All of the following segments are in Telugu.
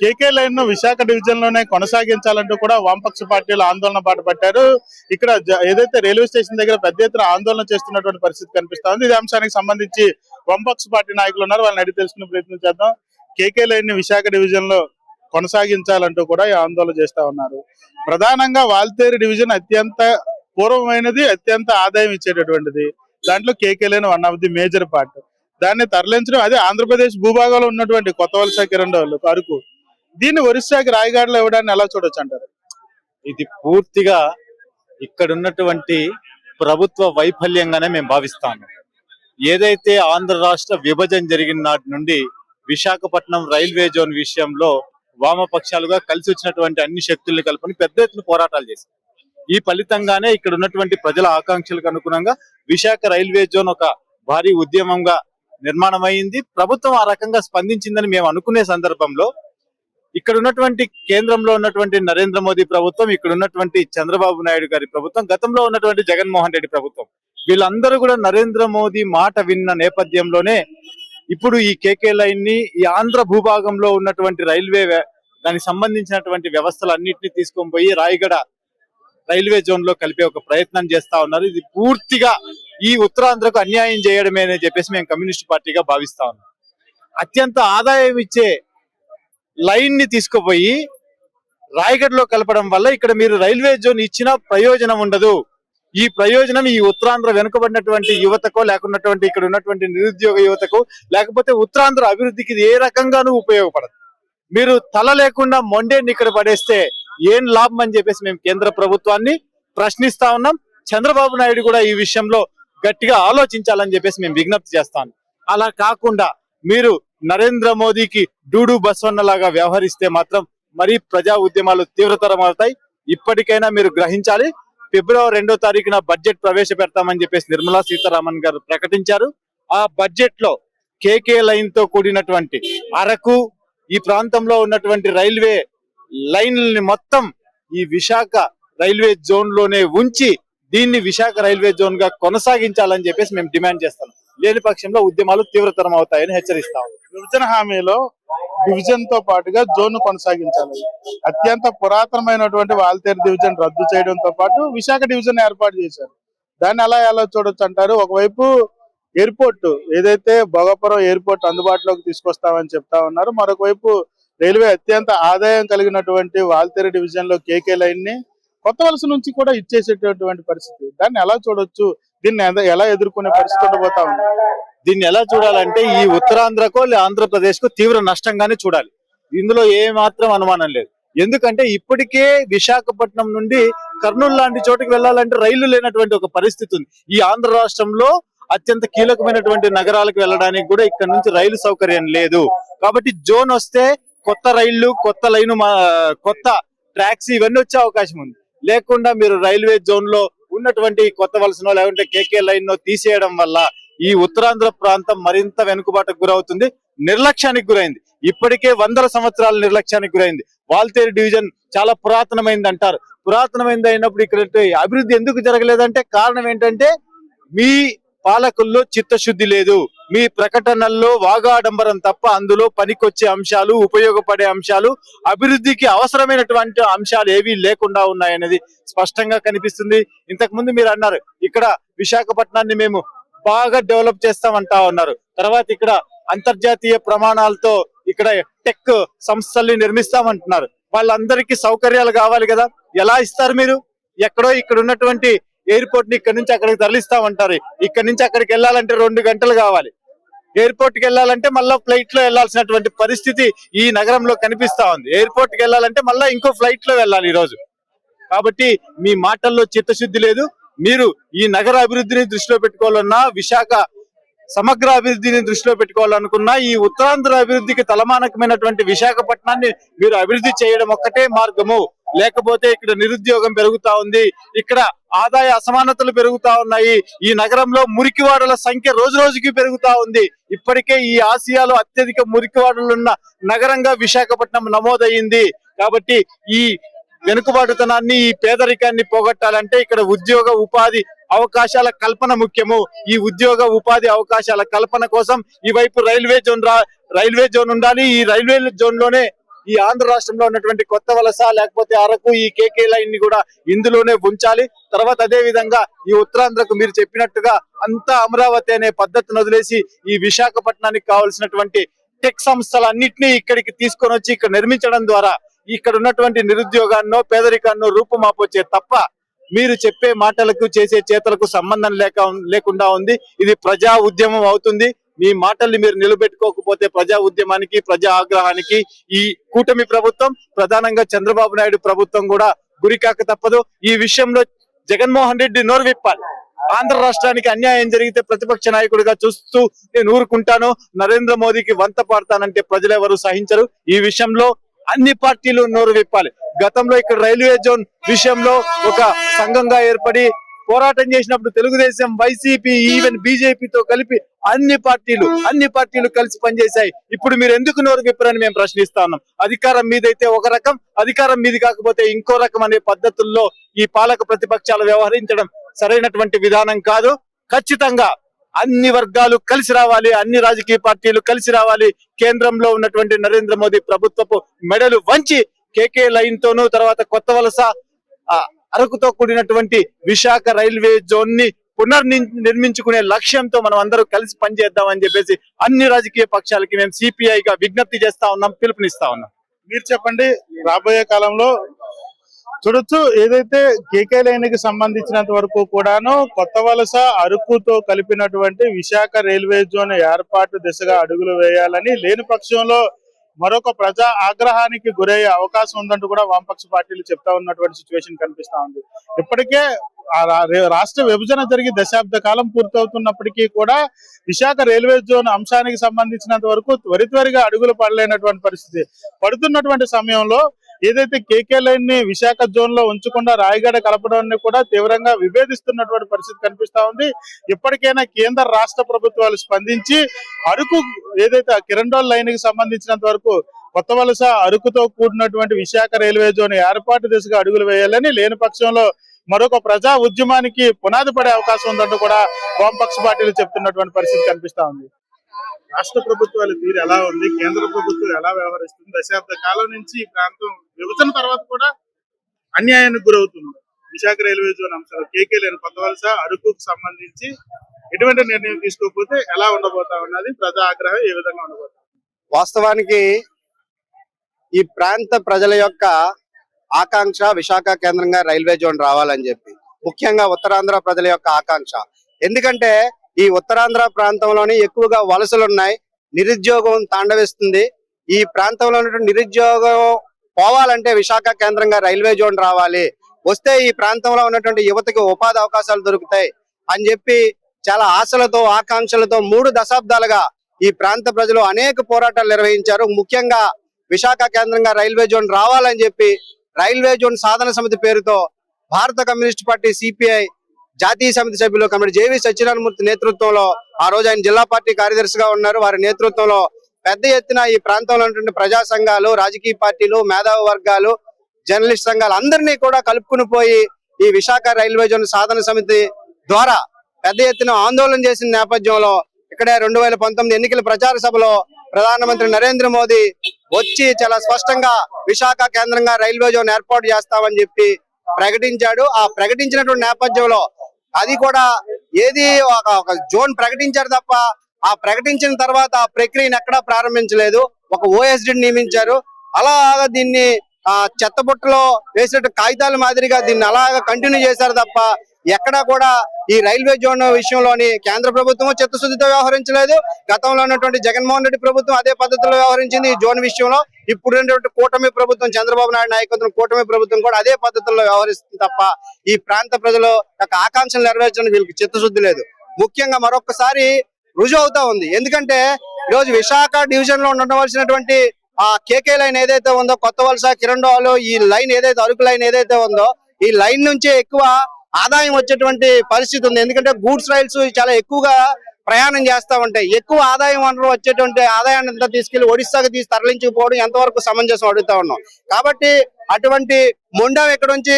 కేకే లైన్ ను విశాఖ డివిజన్ లోనే కొనసాగించాలంటూ కూడా వామపక్ష పార్టీలు ఆందోళన బాట పట్టారు. ఇక్కడ ఏదైతే రైల్వే స్టేషన్ దగ్గర పెద్ద ఎత్తున ఆందోళన చేస్తున్నటువంటి పరిస్థితి కనిపిస్తా ఉంది. ఇదే అంశానికి సంబంధించి వామపక్ష పార్టీ నాయకులు ఉన్నారు, వాళ్ళని అడిగి తెలుసుకునే ప్రయత్నం చేద్దాం. కేకే లైన్ ని విశాఖ డివిజన్ లో కొనసాగించాలంటూ కూడా ఈ ఆందోళన చేస్తా ఉన్నారు. ప్రధానంగా వాల్తేరు డివిజన్ అత్యంత పూర్వమైనది, అత్యంత ఆదాయం ఇచ్చేటటువంటిది. దాంట్లో KK line one of the major part. దాన్ని తరలించడం, అదే ఆంధ్రప్రదేశ్ భూభాగంలో ఉన్నటువంటి కొత్త వలస కిరణ్ అరకు, దీన్ని ఒరిస్సాకి రాయగడలో ఇవ్వడాన్ని ఎలా చూడొచ్చు అంటారు? ఇది పూర్తిగా ఇక్కడ ఉన్నటువంటి ప్రభుత్వ వైఫల్యంగానే మేము భావిస్తాము. ఏదైతే ఆంధ్ర రాష్ట్ర విభజన జరిగిన నాటి నుండి విశాఖపట్నం రైల్వే జోన్ విషయంలో వామపక్షాలుగా కలిసి వచ్చినటువంటి అన్ని శక్తుల్ని కలుపుకొని పెద్ద ఎత్తున పోరాటాలు చేశారు. ఈ ఫలితంగానే ఇక్కడ ఉన్నటువంటి ప్రజల ఆకాంక్షలకు అనుగుణంగా విశాఖ రైల్వే జోన్ ఒక భారీ ఉద్యమంగా నిర్మాణం అయింది. ప్రభుత్వం ఆ రకంగా స్పందించిందని మేము అనుకునే సందర్భంలో ఇక్కడ ఉన్నటువంటి కేంద్రంలో ఉన్నటువంటి నరేంద్ర మోదీ ప్రభుత్వం, ఇక్కడ ఉన్నటువంటి చంద్రబాబు నాయుడు గారి ప్రభుత్వం, గతంలో ఉన్నటువంటి జగన్మోహన్ రెడ్డి ప్రభుత్వం, వీళ్ళందరూ కూడా నరేంద్ర మోదీ మాట విన్న నేపథ్యంలోనే ఇప్పుడు ఈ కేకే లైన్ ని ఈ ఆంధ్ర భూభాగంలో ఉన్నటువంటి రైల్వే దానికి సంబంధించినటువంటి వ్యవస్థలన్నింటినీ తీసుకొని పోయి రాయగడ రైల్వే జోన్ లో కలిపే ఒక ప్రయత్నం చేస్తా ఉన్నారు. ఇది పూర్తిగా ఈ ఉత్తరాంధ్రకు అన్యాయం చేయడమే అని చెప్పేసి మేము కమ్యూనిస్ట్ పార్టీగా భావిస్తా ఉన్నాం. అత్యంత ఆదాయం ఇచ్చే లైన్ ని తీసుకుపోయి రాయగఢ్ లో కలపడం వల్ల ఇక్కడ మీరు రైల్వే జోన్ ఇచ్చిన ప్రయోజనం ఉండదు. ఈ ప్రయోజనం ఈ ఉత్తరాంధ్ర వెనుకబడినటువంటి యువతకో, లేకున్నటువంటి ఇక్కడ ఉన్నటువంటి నిరుద్యోగ యువతకు, లేకపోతే ఉత్తరాంధ్ర అభివృద్ధికి ఇది ఏ రకంగానూ ఉపయోగపడదు. మీరు తల లేకుండా మొండేని ఇక్కడ పడేస్తే ఏం లాభం అని చెప్పేసి మేము కేంద్ర ప్రభుత్వాన్ని ప్రశ్నిస్తా ఉన్నాం. చంద్రబాబు నాయుడు కూడా ఈ విషయంలో గట్టిగా ఆలోచించాలని చెప్పేసి మేము విజ్ఞప్తి చేస్తాం. అలా కాకుండా మీరు నరేంద్ర మోదీకి డూడు బస్వన్నలాగా వ్యవహరిస్తే మాత్రం మరీ ప్రజా ఉద్యమాలు తీవ్రతరం అవుతాయి. ఇప్పటికైనా మీరు గ్రహించాలి. ఫిబ్రవరి 2వ తారీఖున బడ్జెట్ ప్రవేశపెడతామని చెప్పేసి నిర్మలా సీతారామన్ గారు ప్రకటించారు. ఆ బడ్జెట్ లో కేకే లైన్ తో కూడినటువంటి అరకు, ఈ ప్రాంతంలో ఉన్నటువంటి రైల్వే లైన్లని మొత్తం ఈ విశాఖ రైల్వే జోన్ లోనే ఉంచి దీన్ని విశాఖ రైల్వే జోన్ గా కొనసాగించాలని చెప్పేసి మేము డిమాండ్ చేస్తాం. లేని పక్షంలో ఉద్యమాలు తీవ్రతరం అవుతాయని హెచ్చరిస్తాం. విభజన హామీలో డివిజన్ తో పాటుగా జోన్ ను కొనసాగించాలి. అత్యంత పురాతనమైనటువంటి వాల్తేరు డివిజన్ రద్దు చేయడంతో పాటు విశాఖ డివిజన్ ఏర్పాటు చేశారు. దాన్ని ఎలా చూడొచ్చు అంటారు? ఒకవైపు ఎయిర్పోర్ట్, ఏదైతే భోగాపురం ఎయిర్పోర్ట్ అందుబాటులోకి తీసుకొస్తామని చెప్తా ఉన్నారు. మరొక వైపు రైల్వే అత్యంత ఆదాయం కలిగినటువంటి వాల్తేరు డివిజన్ లో కేకే లైన్ ని కొత్త వలస నుంచి కూడా ఇచ్చేసేటటువంటి పరిస్థితి. దాన్ని ఎలా చూడొచ్చు? దీన్ని ఎలా ఎదుర్కొనే పరిస్థితి ఉండబోతా ఉంది? దీన్ని ఎలా చూడాలంటే ఈ ఉత్తరాంధ్రకో ఆంధ్రప్రదేశ్ కో తీవ్ర నష్టంగానే చూడాలి. ఇందులో ఏ మాత్రం అనుమానం లేదు. ఎందుకంటే ఇప్పటికే విశాఖపట్నం నుండి కర్నూలు లాంటి చోటుకి వెళ్ళాలంటే రైళ్లు లేనటువంటి ఒక పరిస్థితి ఉంది. ఈ ఆంధ్ర రాష్ట్రంలో అత్యంత కీలకమైనటువంటి నగరాలకు వెళ్ళడానికి కూడా ఇక్కడ నుంచి రైలు సౌకర్యం లేదు. కాబట్టి జోన్ వస్తే కొత్త రైళ్లు, కొత్త లైను, కొత్త ట్రాక్స్ ఇవన్నీ వచ్చే అవకాశం ఉంది. లేకుండా మీరు రైల్వే జోన్ లో ఉన్నటువంటి కొత్త వలసనో లేకుంటే కేకే లైన్ నో తీసేయడం వల్ల ఈ ఉత్తరాంధ్ర ప్రాంతం మరింత వెనుకబాటుకు గురవుతుంది, నిర్లక్ష్యానికి గురైంది. ఇప్పటికే 100 సంవత్సరాల నిర్లక్ష్యానికి గురైంది. వాల్తేరు డివిజన్ చాలా పురాతనమైంది అంటారు. పురాతనమైంది అయినప్పుడు ఇక్కడ అభివృద్ధి ఎందుకు జరగలేదంటే కారణం ఏంటంటే మీ పాలకుల్లో చిత్తశుద్ధి లేదు. మీ ప్రకటనల్లో వాగాడంబరం తప్ప అందులో పనికొచ్చే అంశాలు, ఉపయోగపడే అంశాలు, అభివృద్ధికి అవసరమైనటువంటి అంశాలు ఏవీ లేకుండా ఉన్నాయనేది స్పష్టంగా కనిపిస్తుంది. ఇంతకు ముందు మీరు అన్నారు ఇక్కడ విశాఖపట్నాన్ని మేము బాగా డెవలప్ చేస్తామంటా ఉన్నారు. తర్వాత ఇక్కడ అంతర్జాతీయ ప్రమాణాలతో ఇక్కడ టెక్ సంస్థల్ని నిర్మిస్తామంటున్నారు. వాళ్ళందరికీ సౌకర్యాలు కావాలి కదా, ఎలా ఇస్తారు మీరు? ఎక్కడో ఇక్కడ ఉన్నటువంటి ఎయిర్పోర్ట్ ని ఇక్కడ నుంచి అక్కడికి తరలిస్తామంటారు. ఇక్కడ నుంచి అక్కడికి వెళ్ళాలంటే 2 గంటలు కావాలి. ఎయిర్పోర్ట్ కి వెళ్ళాలంటే మళ్ళా ఫ్లైట్ లో వెళ్లాల్సినటువంటి పరిస్థితి ఈ నగరంలో కనిపిస్తా ఉంది. ఎయిర్పోర్ట్ కి వెళ్ళాలంటే మళ్ళా ఇంకో ఫ్లైట్ లో వెళ్ళాలి ఈ రోజు. కాబట్టి మీ మాటల్లో చిత్తశుద్ధి లేదు. మీరు ఈ నగర అభివృద్ధిని దృష్టిలో పెట్టుకోవాలన్నా, విశాఖ సమగ్ర అభివృద్ధిని దృష్టిలో పెట్టుకోవాలనుకున్నా, ఈ ఉత్తరాంధ్ర అభివృద్ధికి తలమానకమైనటువంటి విశాఖపట్నాన్ని మీరు అభివృద్ధి చేయడం ఒక్కటే మార్గము. లేకపోతే ఇక్కడ నిరుద్యోగం పెరుగుతా ఉంది, ఇక్కడ ఆదాయ అసమానతలు పెరుగుతా ఉన్నాయి, ఈ నగరంలో మురికివాడల సంఖ్య రోజు రోజుకి పెరుగుతా ఉంది. ఇప్పటికే ఈ ఆసియాలో అత్యధిక మురికివాడలున్న నగరంగా విశాఖపట్నం నమోదయ్యింది. కాబట్టి ఈ వెనుకబాటుతనాన్ని, ఈ పేదరికాన్ని పోగొట్టాలంటే ఇక్కడ ఉద్యోగ ఉపాధి అవకాశాల కల్పన ముఖ్యము. ఈ ఉద్యోగ ఉపాధి అవకాశాల కల్పన కోసం ఈ వైపు రైల్వే జోన్ ఉండాలి. ఈ రైల్వే జోన్ లోనే ఈ ఆంధ్ర రాష్ట్రంలో ఉన్నటువంటి కొత్త వలస లేకపోతే అరకు ఈ కేకే లైన్ ని కూడా ఇందులోనే ఉంచాలి. తర్వాత అదే విధంగా ఈ ఉత్తరాంధ్రకు మీరు చెప్పినట్టుగా అంతా అమరావతి అనే పద్ధతిని వదిలేసి ఈ విశాఖపట్నానికి కావాల్సినటువంటి టెక్ సంస్థలన్నింటినీ ఇక్కడికి తీసుకొని వచ్చి ఇక్కడ నిర్మించడం ద్వారా ఇక్కడ ఉన్నటువంటి నిరుద్యోగాన్నో పేదరికాన్నో రూపుమాపొచ్చే తప్ప మీరు చెప్పే మాటలకు చేసే చేతలకు సంబంధం లేకుండా ఉంది. ఇది ప్రజా ఉద్యమం అవుతుంది. మీ మాటల్ని మీరు నిలబెట్టుకోకపోతే ప్రజా ఉద్యమానికి ప్రజా ఆగ్రహానికి ఈ కూటమి ప్రభుత్వం ప్రధానంగా చంద్రబాబు నాయుడు ప్రభుత్వం కూడా గురికాక తప్పదు. ఈ విషయంలో జగన్మోహన్ రెడ్డి నోరు విప్పాలి. ఆంధ్ర రాష్ట్రానికి అన్యాయం జరిగితే ప్రతిపక్ష నాయకుడిగా చూస్తూ నేను ఊరుకుంటాను, నరేంద్ర మోదీకి వంత పాడతానంటే ప్రజలెవరూ సహించరు. ఈ విషయంలో అన్ని పార్టీలు నోరు విప్పాలి. గతంలో ఇక్కడ రైల్వే జోన్ విషయంలో ఒక సంఘంగా ఏర్పడి పోరాటం చేసినప్పుడు తెలుగుదేశం, వైసీపీ, ఈవెన్ బీజేపీతో కలిపి అన్ని పార్టీలు కలిసి పనిచేశాయి. ఇప్పుడు మీరు ఎందుకు నోరు విప్పరని మేము ప్రశ్నిస్తా ఉన్నాం. అధికారం మీదైతే ఒక రకం, అధికారం మీది కాకపోతే ఇంకో రకం అనే పద్ధతుల్లో ఈ పాలక ప్రతిపక్షాలు వ్యవహరించడం సరైనటువంటి విధానం కాదు. ఖచ్చితంగా అన్ని వర్గాలు కలిసి రావాలి, అన్ని రాజకీయ పార్టీలు కలిసి రావాలి. కేంద్రంలో ఉన్నటువంటి నరేంద్ర మోదీ ప్రభుత్వపు మెడలు వంచి కేకే లైన్ తోనూ తర్వాత కొత్త వలస అరకుతో కూడినటువంటి విశాఖ రైల్వే జోన్ ని నిర్మించుకునే లక్ష్యంతో మనం అందరూ కలిసి పనిచేద్దామని చెప్పేసి అన్ని రాజకీయ పక్షాలకి మేము సిపిఐగా విజ్ఞప్తి చేస్తా ఉన్నాం, పిలుపునిస్తా ఉన్నాం. మీరు చెప్పండి, రాబోయే కాలంలో చూడొచ్చు ఏదైతే కేకే లైన్ కి సంబంధించినంత వరకు కూడాను కొత్త వలస అరకుతో కలిపినటువంటి విశాఖ రైల్వే జోన్ ఏర్పాటు దిశగా అడుగులు వేయాలని, లేని పక్షంలో మరొక ప్రజా ఆగ్రహానికి గురయ్యే అవకాశం ఉందంటూ కూడా వామపక్ష పార్టీలు చెప్తా ఉన్నటువంటి సిచ్యువేషన్ కనిపిస్తా ఉంది. ఇప్పటికే రాష్ట్ర విభజన జరిగి దశాబ్ద కాలం పూర్తవుతున్నప్పటికీ కూడా విశాఖ రైల్వే జోన్ అంశానికి సంబంధించినంత వరకు త్వరిత్వరిగా అడుగులు పడలేనటువంటి పరిస్థితి. పడుతున్నటువంటి సమయంలో ఏదైతే కేకే లైన్ ని విశాఖ జోన్ లో ఉంచకుండా రాయగడ కలపడాన్ని కూడా తీవ్రంగా విభేదిస్తున్నటువంటి పరిస్థితి కనిపిస్తా ఉంది. ఇప్పటికైనా కేంద్ర రాష్ట్ర ప్రభుత్వాలు స్పందించి అరకు ఏదైతే కిరండోల్ లైన్ కి సంబంధించినంత వరకు కొత్త వలస అరకుతో కూడినటువంటి విశాఖ రైల్వే జోన్ ఏర్పాటు దిశగా అడుగులు వేయాలని, లేని పక్షంలో మరొక ప్రజా ఉద్యమానికి పునాది పడే అవకాశం ఉందంటూ కూడా వామపక్ష పార్టీలు చెప్తున్నటువంటి పరిస్థితి కనిపిస్తా ఉంది. రాష్ట్ర ప్రభుత్వాల తీరు ఎలా ఉంది, కేంద్ర ప్రభుత్వం ఎలా వ్యవహరిస్తుంది? దశాబ్ద కాలం నుంచి ఈ ప్రాంతం విభజన తర్వాత కూడా అన్యాయానికి గురవుతుంది. విశాఖ రైల్వే జోన్ అంశాలు కేకే లైన్ కొత్త వలస అరకుకు సంబంధించి ఎటువంటి నిర్ణయం తీసుకోకపోతే ఎలా ఉండబోతా ఉన్నది, ప్రజా ఆగ్రహం ఏ విధంగా ఉండబోతా? వాస్తవానికి ఈ ప్రాంత ప్రజల యొక్క ఆకాంక్ష విశాఖ కేంద్రంగా రైల్వే జోన్ రావాలని చెప్పి, ముఖ్యంగా ఉత్తరాంధ్ర ప్రజల యొక్క ఆకాంక్ష. ఎందుకంటే ఈ ఉత్తరాంధ్ర ప్రాంతంలోని ఎక్కువగా వలసలు ఉన్నాయి, నిరుద్యోగం తాండవిస్తుంది. ఈ ప్రాంతంలో ఉన్నటువంటి నిరుద్యోగం పోవాలంటే విశాఖ కేంద్రంగా రైల్వే జోన్ రావాలి, వస్తే ఈ ప్రాంతంలో ఉన్నటువంటి యువతకి ఉపాధి అవకాశాలు దొరుకుతాయి అని చెప్పి చాలా ఆశలతో ఆకాంక్షలతో 3 దశాబ్దాలుగా ఈ ప్రాంత ప్రజలు అనేక పోరాటాలు నిర్వహించారు. ముఖ్యంగా విశాఖ కేంద్రంగా రైల్వే జోన్ రావాలని చెప్పి రైల్వే జోన్ సాధన సమితి పేరుతో భారత కమ్యూనిస్ట్ పార్టీ సిపిఐ జాతీయ సమితి సభ్యులు కమిటీ జేవి సత్యనారాయణమూర్తి నేతృత్వంలో, ఆ రోజు ఆయన జిల్లా పార్టీ కార్యదర్శిగా ఉన్నారు, వారి నేతృత్వంలో పెద్ద ఎత్తున ఈ ప్రాంతంలో ఉన్నటువంటి ప్రజా సంఘాలు, రాజకీయ పార్టీలు, మేధావి వర్గాలు, జర్నలిస్ట్ సంఘాలు అందరినీ కూడా కలుపుకుని పోయి ఈ విశాఖ రైల్వే జోన్ సాధన సమితి ద్వారా పెద్ద ఎత్తున ఆందోళన చేసిన నేపథ్యంలో ఇక్కడే 2019 ఎన్నికల ప్రచార సభలో ప్రధానమంత్రి నరేంద్ర మోదీ వచ్చి చాలా స్పష్టంగా విశాఖ కేంద్రంగా రైల్వే జోన్ ఏర్పాటు చేస్తామని చెప్పి ప్రకటించాడు. ఆ ప్రకటించినటువంటి నేపథ్యంలో అది కూడా ఏది ఒక జోన్ ప్రకటించారు తప్ప ఆ ప్రకటించిన తర్వాత ఆ ప్రక్రియను ఎక్కడా ప్రారంభించలేదు. ఒక ఓఎస్డి నియమించారు. అలాగా దీన్ని చెత్తబుట్టలో వేసినట్టు కాగితాల మాదిరిగా దీన్ని అలాగా కంటిన్యూ చేశారు తప్ప ఎక్కడా కూడా ఈ రైల్వే జోన్ విషయంలోని కేంద్ర ప్రభుత్వం చిత్తశుద్ధితో వ్యవహరించలేదు. గతంలో ఉన్నటువంటి జగన్మోహన్ రెడ్డి ప్రభుత్వం అదే పద్ధతిలో వ్యవహరించింది ఈ జోన్ విషయంలో. ఇప్పుడు కూటమి ప్రభుత్వం, చంద్రబాబు నాయుడు నాయకత్వం కూటమి ప్రభుత్వం కూడా అదే పద్ధతుల్లో వ్యవహరిస్తుంది తప్ప ఈ ప్రాంత ప్రజల యొక్క ఆకాంక్షలు నెరవేర్చడానికి వీళ్ళకి చిత్తశుద్ధి లేదు. ముఖ్యంగా మరొకసారి రుజువు అవుతా ఉంది. ఎందుకంటే ఈరోజు విశాఖ డివిజన్ లో ఉండవలసినటువంటి ఆ కేకే లైన్ ఏదైతే ఉందో, కొత్త వలస కిరండోలు ఈ లైన్ ఏదైతే అరకు లైన్ ఏదైతే ఉందో, ఈ లైన్ నుంచే ఎక్కువ ఆదాయం వచ్చేటువంటి పరిస్థితి ఉంది. ఎందుకంటే గూడ్స్ రైల్స్ చాలా ఎక్కువగా ప్రయాణం చేస్తా ఉంటాయి. ఎక్కువ ఆదాయం వనరు వచ్చేటువంటి ఆదాయాన్ని అంతా తీసుకెళ్లి ఒడిశాకి తరలించుకుపోవడం ఎంతవరకు సమంజసం అడుగుతా ఉన్నాం. కాబట్టి అటువంటి మొండం ఇక్కడ నుంచి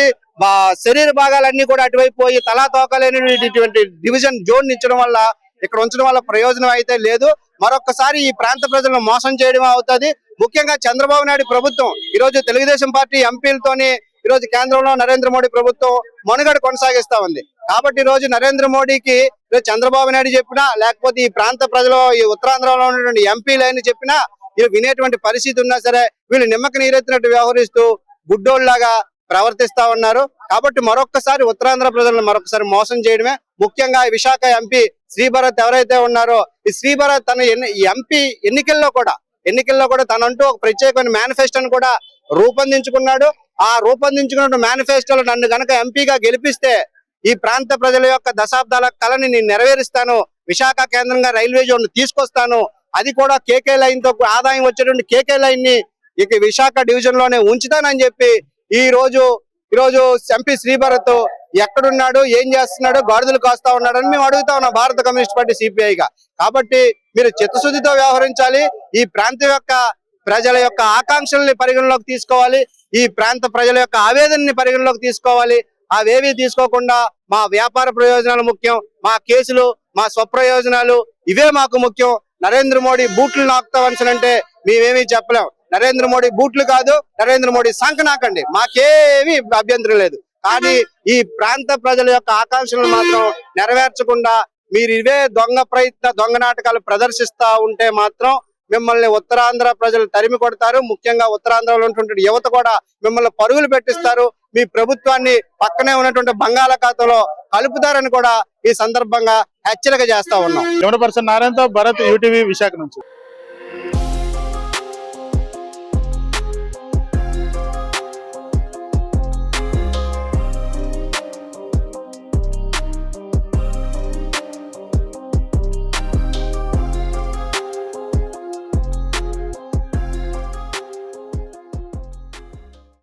శరీర భాగాలన్నీ కూడా అటువైపు పోయి తలా తోకలేనటువంటి డివిజన్ జోన్ ఇచ్చడం వల్ల, ఇక్కడ ఉంచడం వల్ల ప్రయోజనం అయితే లేదు. మరొకసారి ఈ ప్రాంత ప్రజలను మోసం చేయడం అవుతుంది. ముఖ్యంగా చంద్రబాబు నాయుడు ప్రభుత్వం ఈ రోజు తెలుగుదేశం పార్టీ ఎంపీలతోని ఈ రోజు కేంద్రంలో నరేంద్ర మోడీ ప్రభుత్వం మనుగడ కొనసాగిస్తా ఉంది. కాబట్టి ఈ రోజు నరేంద్ర మోడీకి చంద్రబాబు నాయుడు చెప్పినా, లేకపోతే ఈ ప్రాంత ప్రజలు ఈ ఉత్తరాంధ్రలో ఉన్నటువంటి ఎంపీలైన చెప్పినా వీళ్ళు వినేటువంటి పరిస్థితి ఉన్నా సరే వీళ్ళు నిమ్మకి నీరెత్తినట్టు వ్యవహరిస్తూ గుడ్డోళ్లాగా ప్రవర్తిస్తా ఉన్నారు. కాబట్టి మరొక్కసారి ఉత్తరాంధ్ర ప్రజలను మరొకసారి మోసం చేయడమే. ముఖ్యంగా ఈ విశాఖ ఎంపీ శ్రీభరత్ ఎవరైతే ఉన్నారో ఈ శ్రీభరత్ తన ఎంపీ ఎన్నికల్లో కూడా తనంటూ ఒక ప్రత్యేకమైన మేనిఫెస్టోను కూడా రూపొందించుకున్నాడు. ఆ రూపొందించుకున్న మేనిఫెస్టోలో నన్ను గనక ఎంపీగా గెలిపిస్తే ఈ ప్రాంత ప్రజల యొక్క దశాబ్దాల కళని నేను నెరవేరుస్తాను, విశాఖ కేంద్రంగా రైల్వే జోన్ తీసుకొస్తాను, అది కూడా కేకే లైన్ తో ఆదాయం వచ్చేటువంటి కేకే లైన్ ని ఇక విశాఖ డివిజన్ లోనే ఉంచుతానని చెప్పి ఈ రోజు ఎంపీ శ్రీభరత్ ఎక్కడున్నాడు, ఏం చేస్తున్నాడు, గాడిదలు కాస్తా ఉన్నాడు అని మేము అడుగుతా ఉన్నాం భారత కమ్యూనిస్ట్ పార్టీ సిపిఐగా. కాబట్టి మీరు చిత్తశుద్ధితో వ్యవహరించాలి. ఈ ప్రాంతం యొక్క ప్రజల యొక్క ఆకాంక్షల్ని పరిగణలోకి తీసుకోవాలి. ఈ ప్రాంత ప్రజల యొక్క ఆవేదనని పరిగణలోకి తీసుకోవాలి. అవేవి తీసుకోకుండా మా వ్యాపార ప్రయోజనాలు ముఖ్యం, మా కేసులు, మా స్వప్రయోజనాలు ఇవే మాకు ముఖ్యం. నరేంద్ర మోడీ బూట్లు నాకుతావలసినంటే మేమేమీ చెప్పలేం. నరేంద్ర మోడీ బూట్లు కాదు, నరేంద్ర మోడీ సంఖ నాకండి, మాకేమీ అభ్యంతరం లేదు. కానీ ఈ ప్రాంత ప్రజల యొక్క ఆకాంక్షలను మాత్రం నెరవేర్చకుండా మీరు ఇవే దొంగ నాటకాలు ప్రదర్శిస్తా ఉంటే మాత్రం మిమ్మల్ని ఉత్తరాంధ్ర ప్రజలు తరిమి కొడతారు. ముఖ్యంగా ఉత్తరాంధ్రలో ఉన్నటువంటి యువత కూడా మిమ్మల్ని పరుగులు పెట్టిస్తారు. మీ ప్రభుత్వాన్ని పక్కనే ఉన్నటువంటి బంగాళాఖాతంలో కలుపుతారని కూడా ఈ సందర్భంగా హెచ్చరిక చేస్తా ఉన్నాం. కెమెరా పర్సన్ నారాయణతో భరత్, యూటీవీ విశాఖ నుంచి.